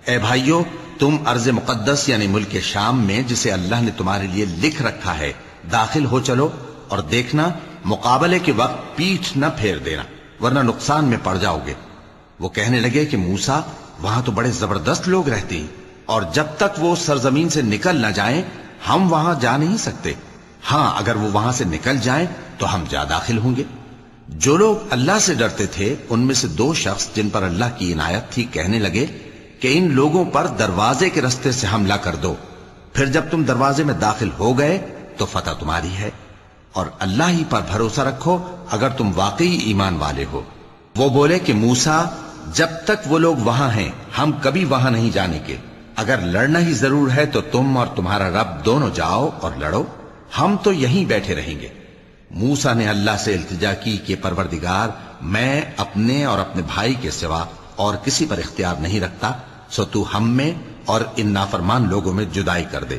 اے بھائیو، تم ارض مقدس یعنی ملک شام میں جسے اللہ نے تمہارے لیے لکھ رکھا ہے داخل ہو چلو، اور دیکھنا مقابلے کے وقت پیٹھ نہ پھیر دینا ورنہ نقصان میں پڑ جاؤ گے۔ وہ کہنے لگے کہ موسیٰ، وہاں تو بڑے زبردست لوگ رہتے ہیں، اور جب تک وہ سرزمین سے نکل نہ جائیں ہم وہاں جا نہیں سکتے۔ ہاں اگر وہ وہاں سے نکل جائیں تو ہم جا داخل ہوں گے۔ جو لوگ اللہ سے ڈرتے تھے ان میں سے دو شخص جن پر اللہ کی عنایت تھی کہنے لگے کہ ان لوگوں پر دروازے کے رستے سے حملہ کر دو، پھر جب تم دروازے میں داخل ہو گئے تو فتح تمہاری ہے، اور اللہ ہی پر بھروسہ رکھو اگر تم واقعی ایمان والے ہو۔ وہ بولے کہ موسیٰ، جب تک وہ لوگ وہاں ہیں ہم کبھی وہاں نہیں جانے کے، اگر لڑنا ہی ضرور ہے تو تم اور تمہارا رب دونوں جاؤ اور لڑو، ہم تو یہیں بیٹھے رہیں گے۔ موسیٰ نے اللہ سے التجا کی کہ پروردگار، میں اپنے اور اپنے بھائی کے سوا اور کسی پر اختیار نہیں رکھتا، سو تو ہم میں اور ان نافرمان لوگوں میں جدائی کر دے۔